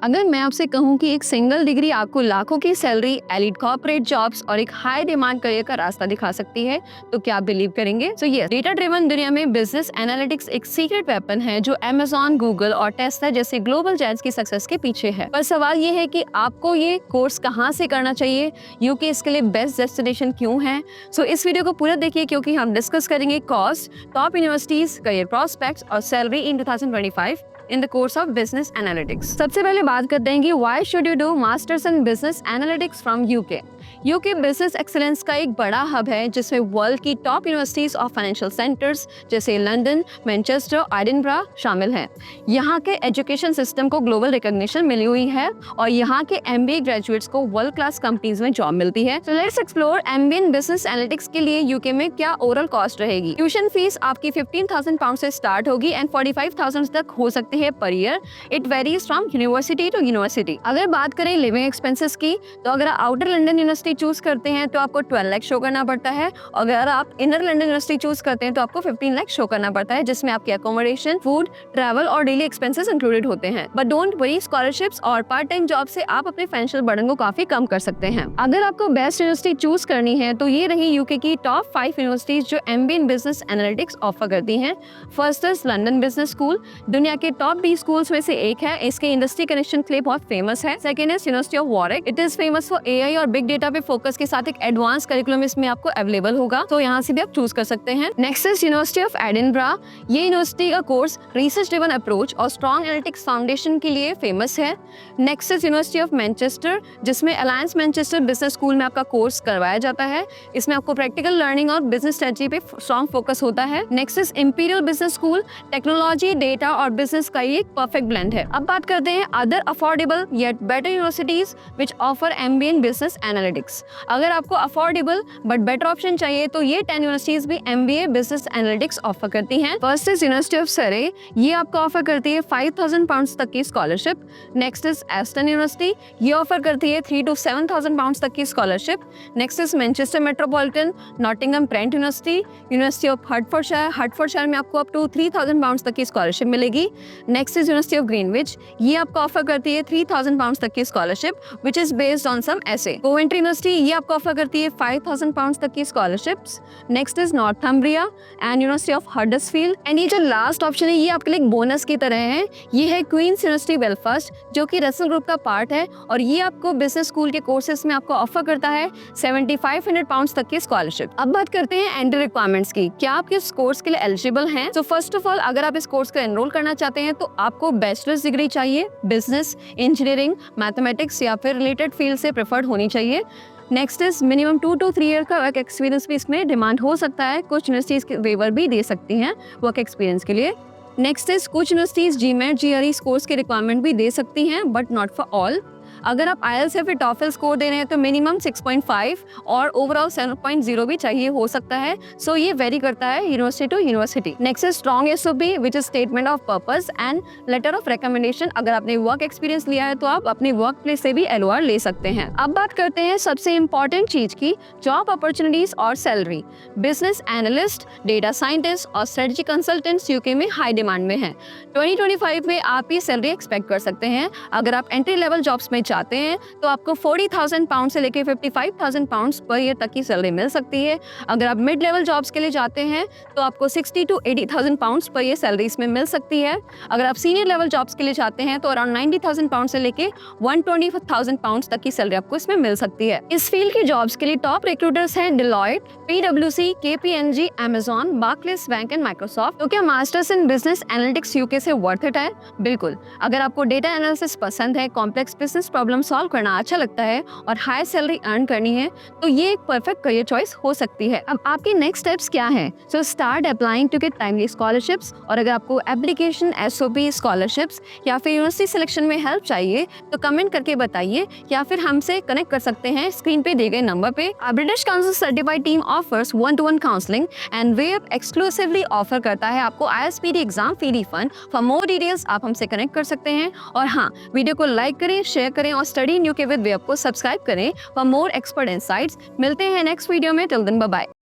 अगर मैं आपसे कहूं कि एक सिंगल डिग्री आपको लाखों की सैलरी, एलिट कॉर्पोरेट जॉब्स और एक हाई डिमांड करियर का रास्ता दिखा सकती है, तो क्या आप बिलीव करेंगे? तो ये डेटा ड्रिवन दुनिया में बिजनेस एनालिटिक्स एक सीक्रेट वेपन है जो अमेज़न, गूगल और टेस्ला जैसे ग्लोबल जायंट्स की सक्सेस के पीछे है। पर सवाल ये है कि आपको ये कोर्स कहाँ से करना चाहिए, यूके इसके लिए बेस्ट डेस्टिनेशन क्यों है? सो इस वीडियो को पूरा देखिए क्योंकि हम डिस्कस करेंगे cost, top universities, career prospects और salary in 2025 in the course of business analytics. सबसे पहले बात करते हैं कि why should you do masters in business analytics from UK. UK business excellence का एक बड़ा हब है जिसमें वर्ल्ड की टॉप यूनिवर्सिटीज और फाइनेंशियल सेंटर्स जैसे लंदन, मैनचेस्टर, एडिनबरा शामिल हैं। यहाँ के एजुकेशन सिस्टम को ग्लोबल रिकॉग्निशन मिली हुई है और यहाँ के एमबीए ग्रेजुएट्स को वर्ल्ड क्लास कंपनीज में जॉब मिलती है। तो let's explore MBA in business analytics के लिए यूके में क्या ओवरऑल कॉस्ट रहेगी। ट्यूशन फीस आपकी 15,000 पाउंड से स्टार्ट होगी एंड 45,000 तक हो सकती है पर year. It varies from university to university. अगर बात करें लिविंग एक्सपेंसेस की, तो अगर आप आउटर लंदन यूनिवर्सिटी चूज करते हैं तो आपको 12 लाख शो करना पड़ता है। अगर आप इनर लंदन यूनिवर्सिटी चूज करते हैं तो आपको 15 लाख शो करना पड़ता है, जिसमें आपके अकोमोडेशन, फूड, ट्रैवल और डेली एक्सपेंसेस इंक्लूडेड होते हैं। बट डोंट वरी, स्कॉलरशिप्स और पार्ट टाइम जॉब से आप अपने फाइनेंशियल बर्डन को काफी कम कर सकते हैं। अगर आपको बेस्ट यूनिवर्सिटी चूज करनी है तो ये रही यूके की टॉप 5 यूनिवर्सिटीज जो MBA in business analytics offer करती हैं। First is London business school, दुनिया के टॉप 20 स्कूल्स में से एक है। इसके इंडस्ट्री कनेक्शन के लिए बहुत फेमस है। Second is university of Warwick, it is famous for AI और बिग डेटा पे फोकस के साथ एक एडवांस करिकुलम इसमें आपको अवेलेबल होगा, तो यहाँ से भी आप चूज कर सकते हैं। Next is university of Edinburgh, ये यूनिवर्सिटी का कोर्स रिसर्च ड्रिवन अप्रोच और स्ट्रॉन्ग एनालिटिक्स फाउंडेशन के लिए फेमस है। Next is university of Manchester, जिसमें अलायंस मैनचेस्टर बिजनेस स्कूल में आपका कोर्स करवाया जाता है। इसमें आपको प्रैक्टिकल लर्निंग और बिजनेस स्ट्रेटजी पे स्ट्रॉन्ग फोकस होता है। Next is imperial business school, technology, data और बिजनेस का ये एक परफेक्ट ब्लेंड है। अब बात करते हैं other affordable yet better universities which offer MBA in business analytics. अगर आपको अफोर्डेबल बट बेटर ऑप्शन चाहिए तो ये 10 यूनिवर्सिटीज भी एमबीए बिजनेस एनालिटिक्स ऑफर करती हैं। फर्स्ट इज यूनिवर्सिटी ऑफ सरे, ये आपको ऑफर करती है 5,000 पाउंड तक की scholarship. Next is Aston university, ये ऑफर करती है 3 to 7,000 पाउंड तक की scholarship. Next is Manchester metropolitan, Nottingham Trent university, university of Hertfordshire में आपको अप टू 3,000 पाउंड तक की स्कॉलरशिप मिलेगी। Next is university of Greenwich, ये आपको ऑफर करती है 3,000 पाउंड तक की scholarship which is based on some essay. Coventry university, ये आपको ऑफर करती है 5,000 पाउंड तक की scholarships. Next is Northumbria and university of Huddersfield. And ये जो लास्ट ऑप्शन है ये आपके लिए एक बोनस की तरह है। ये है क्वींस यूनिवर्सिटी बेलफास्ट, जो कि रसल ग्रुप का पार्ट है और ये आपको बिजनेस स्कूल के कोर्सेज में आपको ऑफर करता है 7,500 पाउंड तक की स्कॉलरशिप। अब बात करते हैं एंट्री रिक्वायरमेंट्स की, क्या आप इस कोर्स के लिए एलिजिबल हैं? तो फर्स्ट ऑफ ऑल, अगर आप इस कोर्स को एनरोल करना चाहते हैं तो आपको बैचलर्स डिग्री चाहिए, बिजनेस, इंजीनियरिंग, मैथमेटिक्स या फिर रिलेटेड फील्ड से प्रेफर्ड होनी चाहिए। Next is minimum 2 to 3 year का वर्क एक्सपीरियंस भी इसमें डिमांड हो सकता है। कुछ यूनिवर्सिटीज वेवर भी दे सकती हैं वर्क एक्सपीरियंस के लिए। नेक्स्ट इज कुछ यूनिवर्सिटीज जीमेट, जीआरई कोर्स की रिक्वायरमेंट भी दे सकती हैं बट नॉट फॉर ऑल। अगर आप आईएलटीएस या फिर टॉफल स्कोर दे रहे हैं तो मिनिमम 6.5 और ओवरऑल 7.0 भी चाहिए हो सकता है। सो ये वेरी करता है university to university. Next is strong SOP which is statement of purpose and letter of recommendation. अगर आपने वर्क एक्सपीरियंस लिया है तो आप अपने वर्क प्लेस से भी एलओआर ले सकते हैं। अब बात करते हैं सबसे इंपॉर्टेंट चीज की, जॉब अपॉर्चुनिटीज और salary. Business analyst, data scientist और स्ट्रेटजी कंसल्टेंट्स यूके में हाई डिमांड में है। 2025 में आप ये सैलरी एक्सपेक्ट कर सकते हैं। अगर आप एंट्री लेवल जॉब्स में चाहते हैं तो आपको 40,000 पाउंड से लेकर 55,000 पाउंड पर ईयर तक की सैलरी मिल सकती है। अगर आप मिड लेवल जॉब्स के लिए जाते हैं तो आपको 60 to 80,000 pound per year salary इसमें मिल सकती है। अगर आप सीनियर लेवल जॉब्स के लिए जाते हैं तो अराउंड 90,000 पाउंड से लेकर 120,000 पाउंड तक की सैलरी आपको इसमें मिल सकती है। इस फील्ड की जॉब्स के लिए टॉप रिक्रूटर्स हैं Deloitte, PwC, KPMG, Amazon, Barclays bank and Microsoft. तो क्या masters in business analytics UK से वर्थ इट है? बिल्कुल। अगर आपको डेटा एनालिसिस पसंद है, कॉम्प्लेक्स बिजनेस प्रॉब्लम सॉल्व करना अच्छा लगता है और हाई सैलरी अर्न करनी है तो ये एक परफेक्ट करियर चॉइस हो सकती है। अब आपके नेक्स्ट स्टेप्स क्या हैं? So start applying to get timely scholarships. और अगर आपको एप्लीकेशन, एसओपी, स्कॉलरशिप्स या फिर यूनिवर्सिटी सिलेक्शन में हेल्प चाहिए तो कमेंट करके बताइए या फिर हमसे कनेक्ट कर सकते हैं स्क्रीन पे दिए गए नंबर पे। British council certified team offers 1-to-1 counselling and web exclusively offer करता है आपको ISPD exam fee refund. For more details आप हमसे कनेक्ट कर सकते हैं। और हाँ, वीडियो को लाइक करें, शेयर करें और study in UK with web को सब्सक्राइब करें फॉर मोर एक्सपर्ट इनसाइट्स। मिलते हैं नेक्स्ट वीडियो में। Till then bye bye.